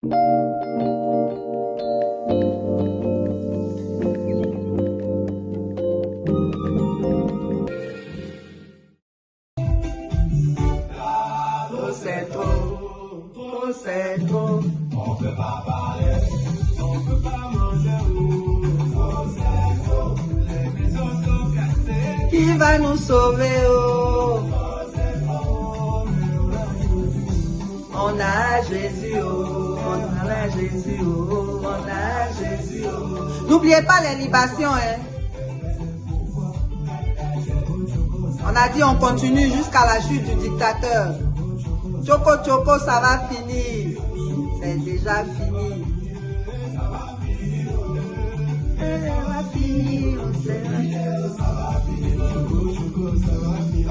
C'est trop. On peut pas parler, on peut pas manger. Oh, c'est trop. Les maisons sont cassées. Qui va nous sauver? Oh, c'est trop. On a Jésus, oh, on a Jésus, oh, on a Jésus, oh. N'oubliez pas les libations, hein. On a dit on continue jusqu'à la chute du dictateur. Choco Choco, ça va finir. C'est déjà fini. Ça va finir. Ça va finir. Ça va finir. Choco Choco, ça va finir.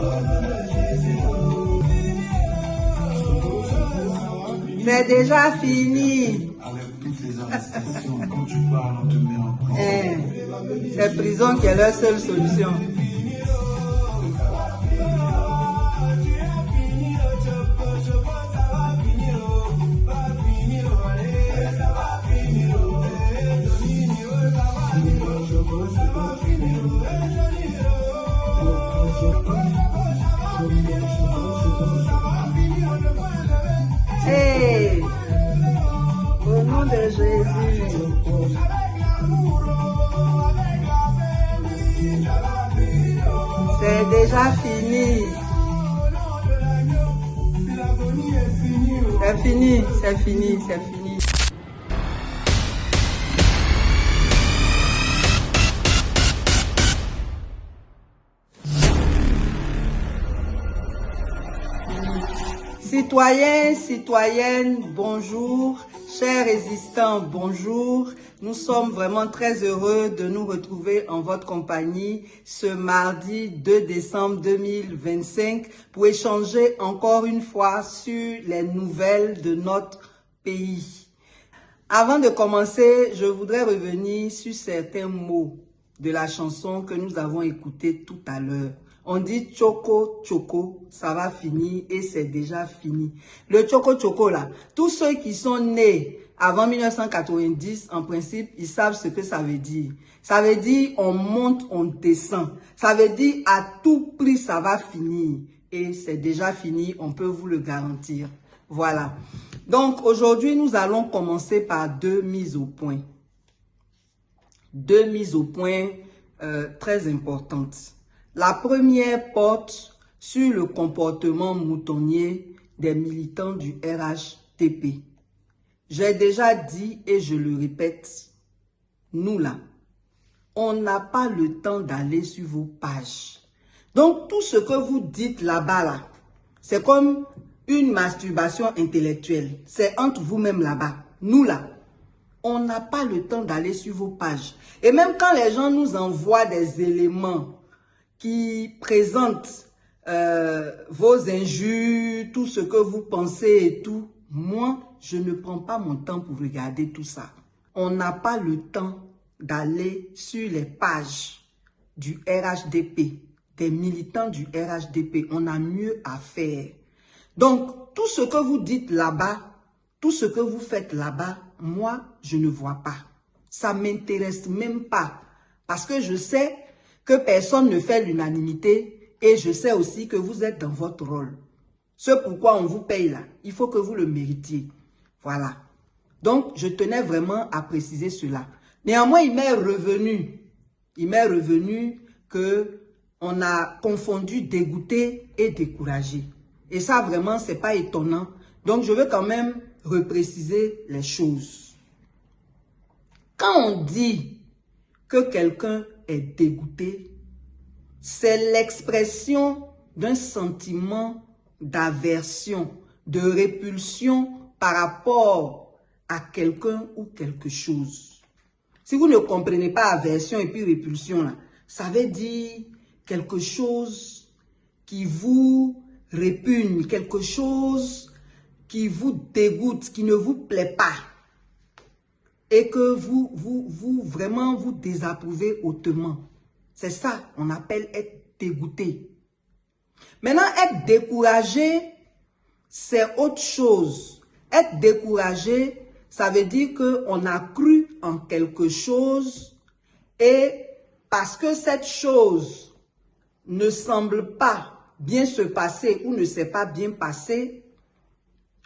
C'est déjà fini. Avec toutes les arrestations, quand tu parles, on te met en prison. C'est prison qui est leur seule solution. Hey, au nom de Jésus. C'est déjà fini. C'est fini, c'est fini, c'est fini. Citoyens, citoyennes, bonjour. Chers résistants, bonjour. Nous sommes vraiment très heureux de nous retrouver en votre compagnie ce mardi 2 décembre 2025 pour échanger encore une fois sur les nouvelles de notre pays. Avant de commencer, je voudrais revenir sur certains mots de la chanson que nous avons écoutée tout à l'heure. On dit Choco Choco, ça va finir et c'est déjà fini. Le Choco Choco là, tous ceux qui sont nés avant 1990, en principe, ils savent ce que ça veut dire. Ça veut dire on monte, on descend. Ça veut dire à tout prix ça va finir. Et c'est déjà fini, on peut vous le garantir. Voilà. Donc aujourd'hui, nous allons commencer par deux mises au point. Deux mises au point très importantes. La première porte sur le comportement moutonnier des militants du RHDP. J'ai déjà dit et je le répète, nous là, on n'a pas le temps d'aller sur vos pages. Donc tout ce que vous dites là-bas, là, c'est comme une masturbation intellectuelle. C'est entre vous-même là-bas. Nous là, on n'a pas le temps d'aller sur vos pages. Et même quand les gens nous envoient des éléments qui présentent vos injures, tout ce que vous pensez et tout, moi, je ne prends pas mon temps pour regarder tout ça. On n'a pas le temps d'aller sur les pages du RHDP, des militants du RHDP. On a mieux à faire. Donc, tout ce que vous dites là-bas, tout ce que vous faites là-bas, moi, je ne vois pas. Ça ne m'intéresse même pas. Parce que je sais que personne ne fait l'unanimité et je sais aussi que vous êtes dans votre rôle. Ce pourquoi on vous paye là, il faut que vous le méritiez. Voilà. Donc, je tenais vraiment à préciser cela. Néanmoins, il m'est revenu que on a confondu dégoûté et découragé. Et ça, vraiment, c'est pas étonnant. Donc, je veux quand même repréciser les choses. Quand on dit que quelqu'un est dégoûté, c'est l'expression d'un sentiment d'aversion, de répulsion par rapport à quelqu'un ou quelque chose. Si vous ne comprenez pas aversion et puis répulsion, là, ça veut dire quelque chose qui vous répugne, quelque chose qui vous dégoûte, qui ne vous plaît pas. Et que vraiment vous désapprouvez hautement. C'est ça qu'on appelle être dégoûté. Maintenant, être découragé, c'est autre chose. Être découragé, ça veut dire qu'on a cru en quelque chose et parce que cette chose ne semble pas bien se passer ou ne s'est pas bien passé,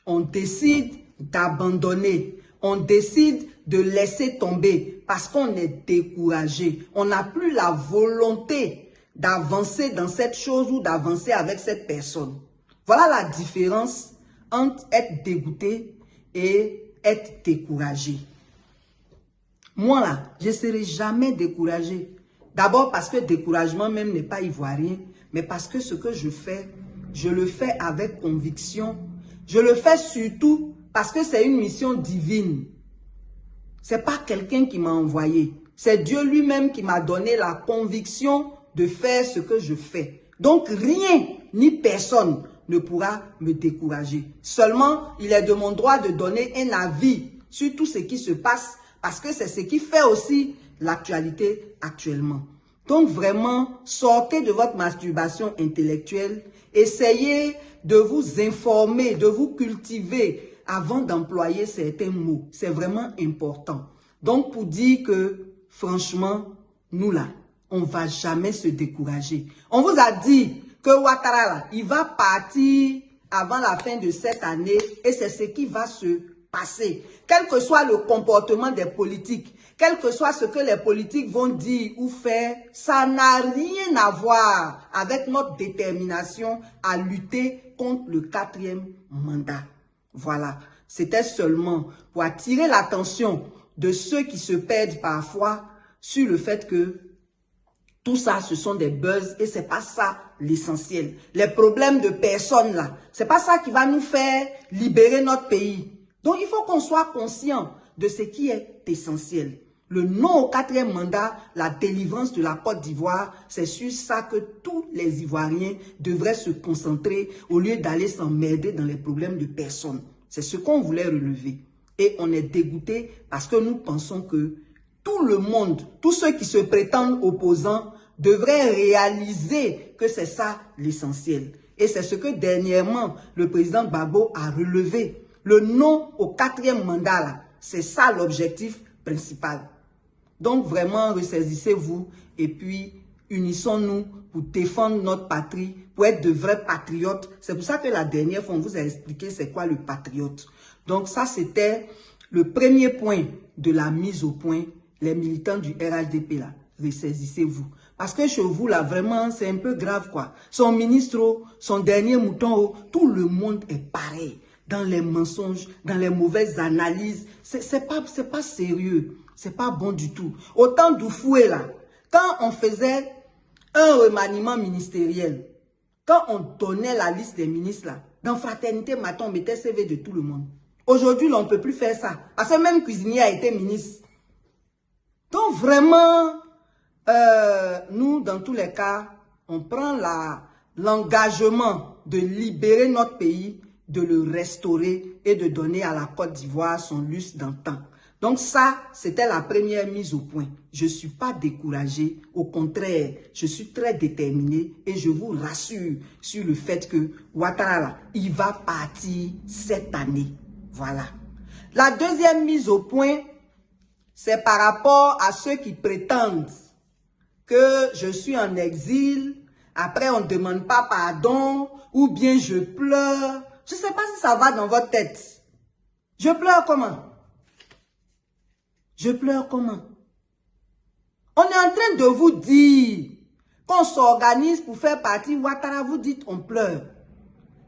on décide d'abandonner, on décide de laisser tomber parce qu'on est découragé. On n'a plus la volonté d'avancer dans cette chose ou d'avancer avec cette personne. Voilà la différence entre être dégoûté et être découragé. Moi là, je ne serai jamais découragé. D'abord parce que découragement même n'est pas ivoirien, mais parce que ce que je fais, je le fais avec conviction. Je le fais surtout parce que c'est une mission divine. Ce n'est pas quelqu'un qui m'a envoyé. C'est Dieu lui-même qui m'a donné la conviction de faire ce que je fais. Donc rien ni personne ne pourra me décourager. Seulement, il est de mon droit de donner un avis sur tout ce qui se passe parce que c'est ce qui fait aussi l'actualité actuellement. Donc vraiment, sortez de votre masturbation intellectuelle, essayez de vous informer, de vous cultiver avant d'employer certains mots. C'est vraiment important. Donc pour dire que franchement, nous là, on ne va jamais se décourager. On vous a dit que Ouattara là, il va partir avant la fin de cette année et c'est ce qui va se passer. Quel que soit le comportement des politiques, quel que soit ce que les politiques vont dire ou faire, ça n'a rien à voir avec notre détermination à lutter contre le 4e mandat. Voilà, c'était seulement pour attirer l'attention de ceux qui se perdent parfois sur le fait que tout ça, ce sont des buzz et c'est pas ça l'essentiel. Les problèmes de personnes là, c'est pas ça qui va nous faire libérer notre pays. Donc, il faut qu'on soit conscient de ce qui est essentiel. Le non au 4e mandat, la délivrance de la Côte d'Ivoire, c'est sur ça que tous les Ivoiriens devraient se concentrer au lieu d'aller s'emmerder dans les problèmes de personnes. C'est ce qu'on voulait relever. Et on est dégoûté parce que nous pensons que tout le monde, tous ceux qui se prétendent opposants, devraient réaliser que c'est ça l'essentiel. Et c'est ce que dernièrement, le président Gbagbo a relevé. Le non au 4e mandat, là, c'est ça l'objectif principal. Donc vraiment, ressaisissez-vous et puis unissons-nous pour défendre notre patrie, pour être de vrais patriotes. C'est pour ça que la dernière fois, on vous a expliqué c'est quoi le patriote. Donc ça, c'était le premier point de la mise au point. Les militants du RHDP, là, ressaisissez-vous. Parce que chez vous, là, vraiment, c'est un peu grave, quoi. Son ministre, son dernier mouton, tout le monde est pareil. Dans les mensonges, dans les mauvaises analyses. C'est pas sérieux. C'est pas bon du tout. Autant d'Oufoué, là, quand on faisait un remaniement ministériel, quand on donnait la liste des ministres, là, dans Fraternité Matin, on mettait CV de tout le monde. Aujourd'hui, on ne peut plus faire ça. Parce que même cuisinier a été ministre. Donc vraiment, nous, dans tous les cas, on prend l'engagement de libérer notre pays, de le restaurer et de donner à la Côte d'Ivoire son lustre d'antan. Donc ça, c'était la première mise au point. Je ne suis pas découragé, au contraire, je suis très déterminé et je vous rassure sur le fait que Ouattara, là, il va partir cette année. Voilà. La deuxième mise au point, c'est par rapport à ceux qui prétendent que je suis en exil, après on ne demande pas pardon, ou bien je pleure. Je ne sais pas si ça va dans votre tête. Je pleure comment? Je pleure comment? On est en train de vous dire qu'on s'organise pour faire partie Ouattara, vous dites on pleure.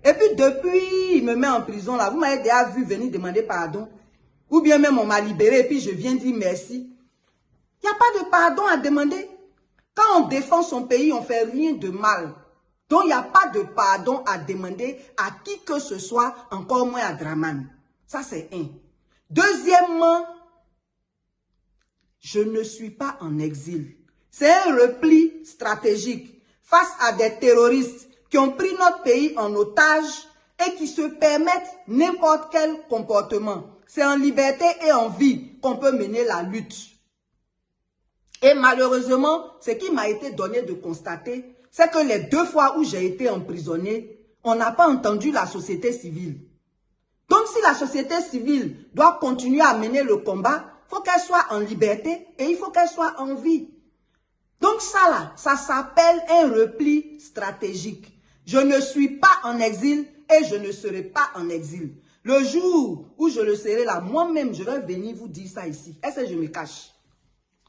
Et puis depuis, il me met en prison là, vous m'avez déjà vu venir demander pardon. Ou bien même on m'a libéré et puis je viens dire merci. Il n'y a pas de pardon à demander. Quand on défend son pays, on ne fait rien de mal. Donc il n'y a pas de pardon à demander à qui que ce soit, encore moins à Dramane. Ça c'est un. Deuxièmement, je ne suis pas en exil. C'est un repli stratégique face à des terroristes qui ont pris notre pays en otage et qui se permettent n'importe quel comportement. C'est en liberté et en vie qu'on peut mener la lutte. Et malheureusement, ce qui m'a été donné de constater, c'est que les 2 fois où j'ai été emprisonné, on n'a pas entendu la société civile. Donc, si la société civile doit continuer à mener le combat, il faut qu'elle soit en liberté et il faut qu'elle soit en vie. Donc ça là, ça s'appelle un repli stratégique. Je ne suis pas en exil et je ne serai pas en exil. Le jour où je le serai là, moi-même, je vais venir vous dire ça ici. Est-ce que je me cache?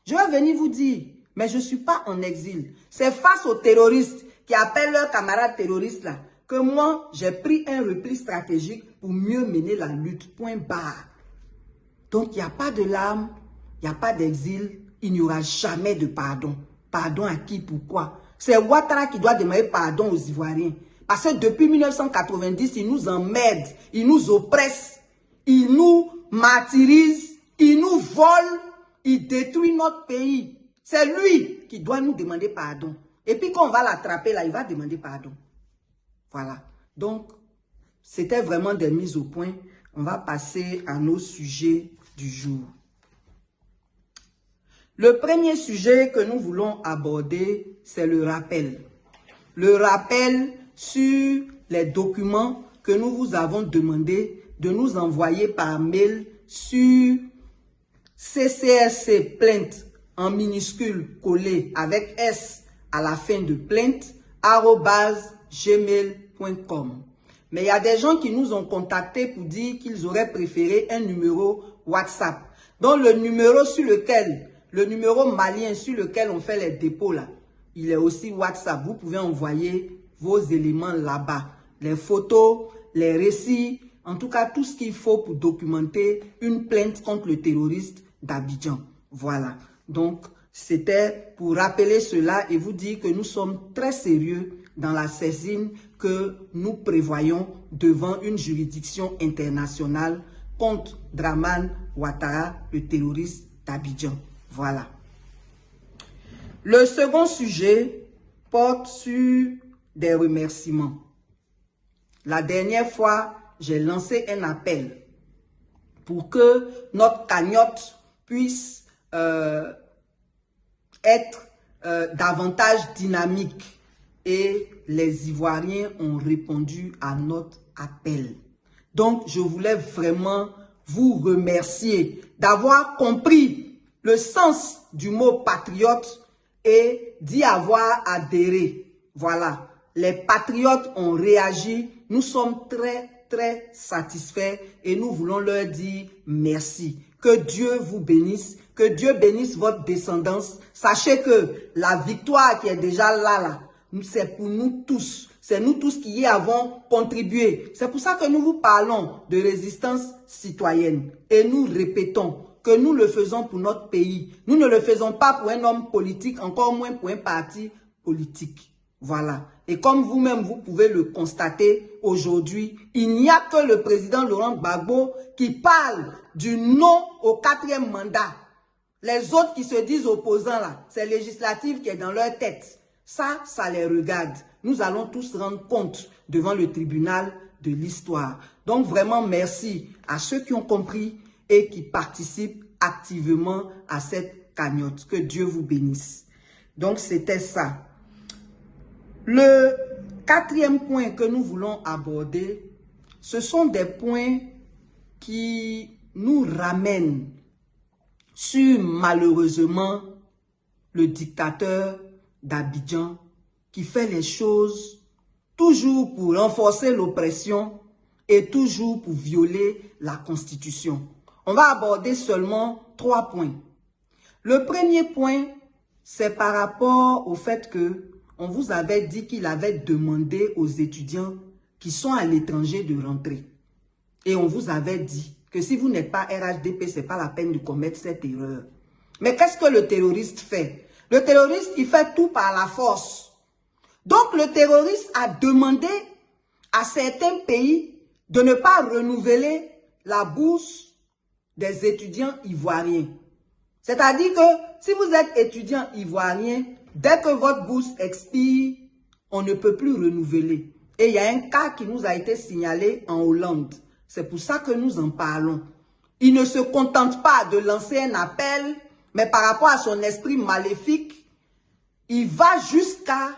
Je vais venir vous dire, mais je ne suis pas en exil. C'est face aux terroristes qui appellent leurs camarades terroristes là, que moi, j'ai pris un repli stratégique pour mieux mener la lutte. Point barre. Donc, il n'y a pas de larmes, il n'y a pas d'exil, il n'y aura jamais de pardon. Pardon à qui, pourquoi? C'est Ouattara qui doit demander pardon aux Ivoiriens. Parce que depuis 1990, il nous emmerde, il nous oppresse, il nous martyrise, il nous vole, il détruit notre pays. C'est lui qui doit nous demander pardon. Et puis quand on va l'attraper là, il va demander pardon. Voilà. Donc, c'était vraiment des mises au point. On va passer à nos sujets du jour. Le premier sujet que nous voulons aborder, c'est le rappel. Le rappel sur les documents que nous vous avons demandé de nous envoyer par mail sur CCSC plainte en minuscule collé avec S à la fin de plainte @gmail.com. Mais il y a des gens qui nous ont contactés pour dire qu'ils auraient préféré un numéro WhatsApp. Donc le numéro malien sur lequel on fait les dépôts là, il est aussi WhatsApp. Vous pouvez envoyer vos éléments là-bas. Les photos, les récits, en tout cas tout ce qu'il faut pour documenter une plainte contre le terroriste d'Abidjan. Voilà. Donc c'était pour rappeler cela et vous dire que nous sommes très sérieux dans la saisine que nous prévoyons devant une juridiction internationale contre Dramane Ouattara, le terroriste d'Abidjan. Voilà. Le second sujet porte sur des remerciements. La dernière fois, j'ai lancé un appel pour que notre cagnotte puisse être davantage dynamique. Et les Ivoiriens ont répondu à notre appel. Donc, je voulais vraiment vous remercier d'avoir compris le sens du mot patriote et d'y avoir adhéré. Voilà, les patriotes ont réagi. Nous sommes très, très satisfaits et nous voulons leur dire merci. Que Dieu vous bénisse, que Dieu bénisse votre descendance. Sachez que la victoire qui est déjà là, c'est pour nous tous. C'est nous tous qui y avons contribué. C'est pour ça que nous vous parlons de résistance citoyenne. Et nous répétons que nous le faisons pour notre pays. Nous ne le faisons pas pour un homme politique, encore moins pour un parti politique. Voilà. Et comme vous-même, vous pouvez le constater aujourd'hui, il n'y a que le président Laurent Gbagbo qui parle du non au 4e mandat. Les autres qui se disent opposants, là, c'est législatif qui est dans leur tête. Ça les regarde. Nous allons tous rendre compte devant le tribunal de l'histoire. Donc vraiment merci à ceux qui ont compris et qui participent activement à cette cagnotte. Que Dieu vous bénisse. Donc c'était ça. Le 4e point que nous voulons aborder, ce sont des points qui nous ramènent sur malheureusement le dictateur d'Abidjan qui fait les choses toujours pour renforcer l'oppression et toujours pour violer la Constitution. On va aborder seulement 3 points. Le premier point, c'est par rapport au fait que on vous avait dit qu'il avait demandé aux étudiants qui sont à l'étranger de rentrer. Et on vous avait dit que si vous n'êtes pas RHDP, ce n'est pas la peine de commettre cette erreur. Mais qu'est-ce que le terroriste fait? Le terroriste, il fait tout par la force. Donc, le terroriste a demandé à certains pays de ne pas renouveler la bourse des étudiants ivoiriens. C'est-à-dire que si vous êtes étudiant ivoirien, dès que votre bourse expire, on ne peut plus renouveler. Et il y a un cas qui nous a été signalé en Hollande. C'est pour ça que nous en parlons. Il ne se contente pas de lancer un appel, mais par rapport à son esprit maléfique, il va jusqu'à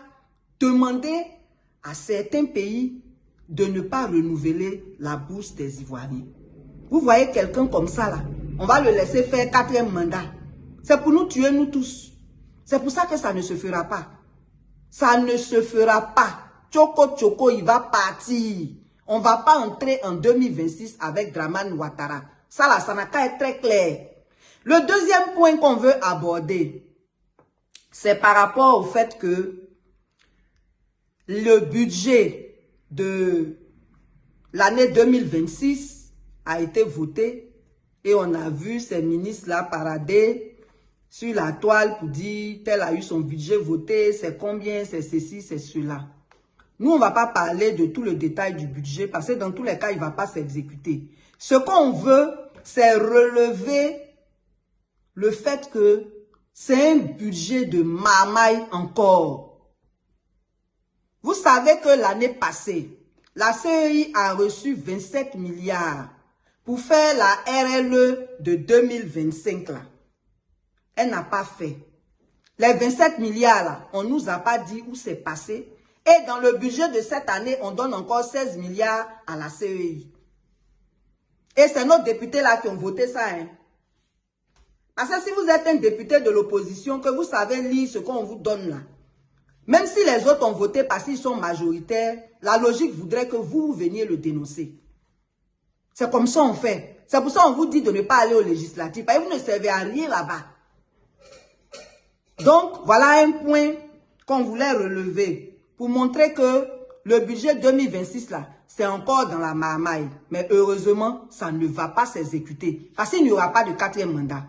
demander à certains pays de ne pas renouveler la bourse des Ivoiriens. Vous voyez quelqu'un comme ça là, on va le laisser faire 4e mandat. C'est pour nous tuer nous tous. C'est pour ça que ça ne se fera pas. Ça ne se fera pas. Tchoko Tchoko, il va partir. On ne va pas entrer en 2026 avec Dramane Ouattara. Ça là, ça n'a qu'à être très clair. Le deuxième point qu'on veut aborder, c'est par rapport au fait que le budget de l'année 2026 a été voté et on a vu ces ministres-là parader sur la toile pour dire tel a eu son budget voté, c'est combien, c'est ceci, c'est cela. Nous, on ne va pas parler de tout le détail du budget parce que dans tous les cas, il ne va pas s'exécuter. Ce qu'on veut, c'est relever le fait que c'est un budget de marmaille encore. Vous savez que l'année passée, la CEI a reçu 27 milliards pour faire la RLE de 2025 là. Elle n'a pas fait. Les 27 milliards là, on ne nous a pas dit où c'est passé. Et dans le budget de cette année, on donne encore 16 milliards à la CEI. Et c'est nos députés là qui ont voté ça. Hein. Parce que si vous êtes un député de l'opposition, que vous savez lire ce qu'on vous donne là, même si les autres ont voté parce qu'ils sont majoritaires, la logique voudrait que vous veniez le dénoncer. C'est comme ça on fait. C'est pour ça qu'on vous dit de ne pas aller aux législatives. Parce que vous ne servez à rien là-bas. Donc, voilà un point qu'on voulait relever pour montrer que le budget 2026 là, c'est encore dans la marmaille. Mais heureusement, ça ne va pas s'exécuter. Parce qu'il n'y aura pas de 4e mandat.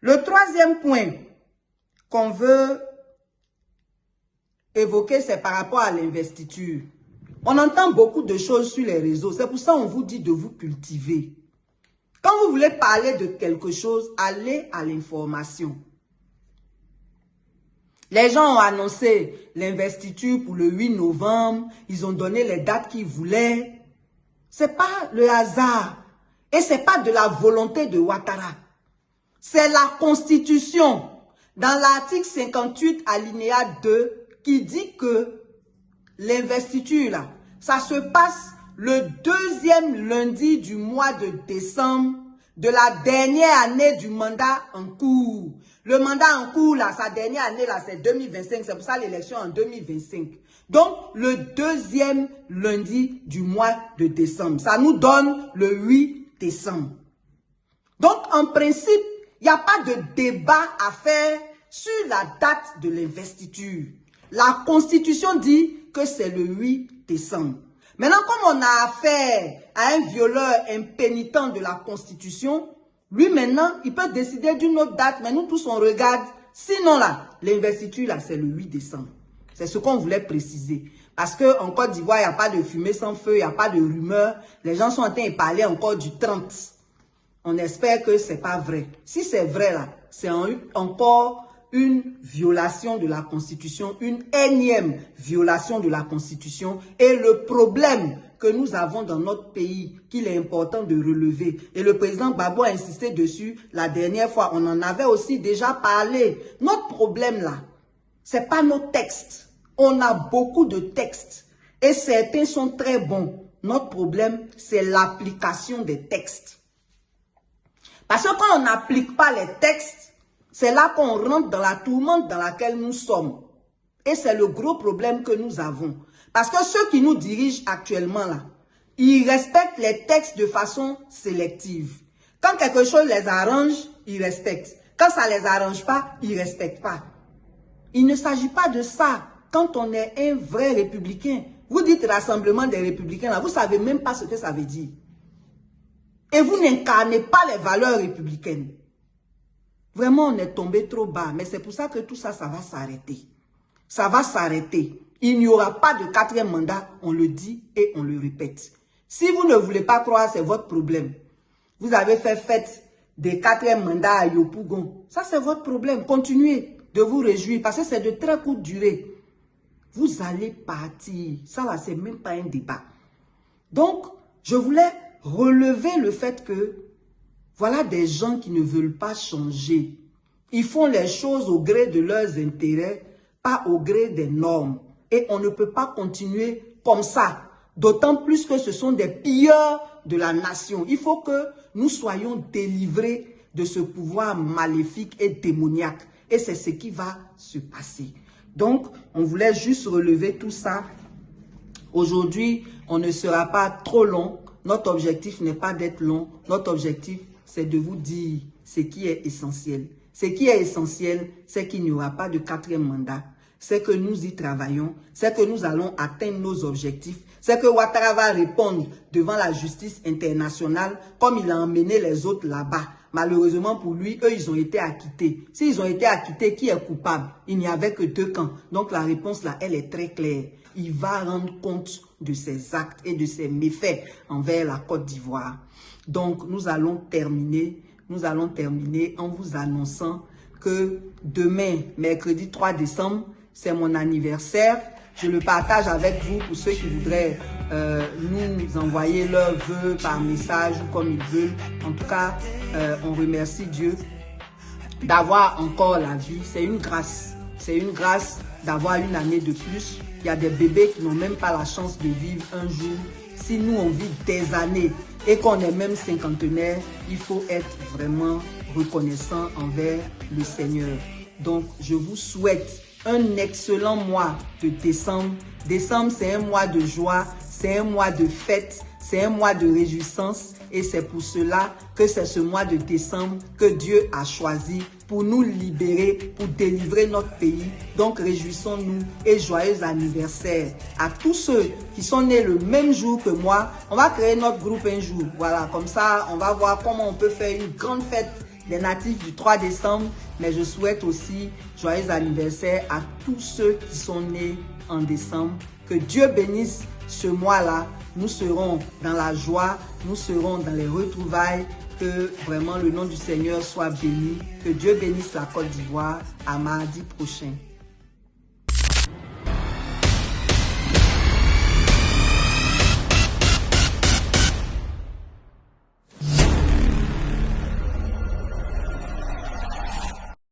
Le troisième point qu'on veut évoquer, c'est par rapport à l'investiture. On entend beaucoup de choses sur les réseaux. C'est pour ça qu'on vous dit de vous cultiver. Quand vous voulez parler de quelque chose, allez à l'information. Les gens ont annoncé l'investiture pour le 8 novembre. Ils ont donné les dates qu'ils voulaient. Ce n'est pas le hasard. Et ce n'est pas de la volonté de Ouattara. C'est la Constitution, dans l'article 58, alinéa 2, qui dit que l'investiture, là, ça se passe le 2e lundi du mois de décembre de la dernière année du mandat en cours. Le mandat en cours, là, sa dernière année, là, c'est 2025. C'est pour ça l'élection en 2025. Donc, le 2e lundi du mois de décembre. Ça nous donne le 8 décembre. Donc, en principe, il n'y a pas de débat à faire sur la date de l'investiture. La Constitution dit que c'est le 8 décembre. Maintenant, comme on a affaire à un violeur impénitent de la Constitution, lui maintenant, il peut décider d'une autre date, mais nous tous on regarde. Sinon là, l'investiture là, c'est le 8 décembre. C'est ce qu'on voulait préciser. Parce qu'en Côte d'Ivoire, il n'y a pas de fumée sans feu, il n'y a pas de rumeur. Les gens sont en train de parler encore du 30. On espère que ce n'est pas vrai. Si c'est vrai là, c'est encore une violation de la Constitution, une énième violation de la Constitution. Et le problème que nous avons dans notre pays, qu'il est important de relever, et le président Gbagbo a insisté dessus la dernière fois, on en avait aussi déjà parlé. Notre problème là, ce n'est pas nos textes. On a beaucoup de textes et certains sont très bons. Notre problème, c'est l'application des textes. Parce que quand on n'applique pas les textes, c'est là qu'on rentre dans la tourmente dans laquelle nous sommes. Et c'est le gros problème que nous avons. Parce que ceux qui nous dirigent actuellement là, ils respectent les textes de façon sélective. Quand quelque chose les arrange, ils respectent. Quand ça ne les arrange pas, ils ne respectent pas. Il ne s'agit pas de ça. Quand on est un vrai républicain, vous dites rassemblement des républicains, là, vous ne savez même pas ce que ça veut dire. Et vous n'incarnez pas les valeurs républicaines. Vraiment, on est tombé trop bas. Mais c'est pour ça que tout ça, ça va s'arrêter. Ça va s'arrêter. Il n'y aura pas de 4e mandat. On le dit et on le répète. Si vous ne voulez pas croire, c'est votre problème. Vous avez fait fête des 4e mandats à Yopougon. Ça, c'est votre problème. Continuez de vous réjouir parce que c'est de très courte durée. Vous allez partir. Ça, là, c'est même pas un débat. Donc, je voulais relever le fait que voilà des gens qui ne veulent pas changer. Ils font les choses au gré de leurs intérêts, pas au gré des normes. Et on ne peut pas continuer comme ça. D'autant plus que ce sont des pilleurs de la nation. Il faut que nous soyons délivrés de ce pouvoir maléfique et démoniaque. Et c'est ce qui va se passer. Donc, on voulait juste relever tout ça. Aujourd'hui, on ne sera pas trop long. Notre objectif n'est pas d'être long. Notre objectif, c'est de vous dire ce qui est essentiel. Ce qui est essentiel, c'est qu'il n'y aura pas de 4e mandat. C'est que nous y travaillons. C'est que nous allons atteindre nos objectifs. C'est que Ouattara va répondre devant la justice internationale comme il a emmené les autres là-bas. Malheureusement pour lui, eux, ils ont été acquittés. S'ils ont été acquittés, qui est coupable? Il n'y avait que 2 camps. Donc la réponse là, elle est très claire. Il va rendre compte de ses actes et de ses méfaits envers la Côte d'Ivoire. Donc nous allons terminer en vous annonçant que demain, mercredi 3 décembre, c'est mon anniversaire. Je le partage avec vous pour ceux qui voudraient nous envoyer leurs vœux par message ou comme ils veulent. En tout cas, on remercie Dieu d'avoir encore la vie. C'est une grâce. C'est une grâce d'avoir une année de plus. Il y a des bébés qui n'ont même pas la chance de vivre un jour. Si nous, on vit des années et qu'on est même cinquantenaire, il faut être vraiment reconnaissant envers le Seigneur. Donc, je vous souhaite un excellent mois de décembre. Décembre, c'est un mois de joie, c'est un mois de fête, c'est un mois de réjouissance. Et c'est pour cela que c'est ce mois de décembre que Dieu a choisi pour nous libérer, pour délivrer notre pays. Donc réjouissons-nous et joyeux anniversaire à tous ceux qui sont nés le même jour que moi. On va créer notre groupe un jour. Voilà, comme ça, on va voir comment on peut faire une grande fête des natifs du 3 décembre. Mais je souhaite aussi joyeux anniversaire à tous ceux qui sont nés en décembre. Que Dieu bénisse ce mois-là. Nous serons dans la joie, nous serons dans les retrouvailles. Que vraiment le nom du Seigneur soit béni. Que Dieu bénisse la Côte d'Ivoire. À mardi prochain.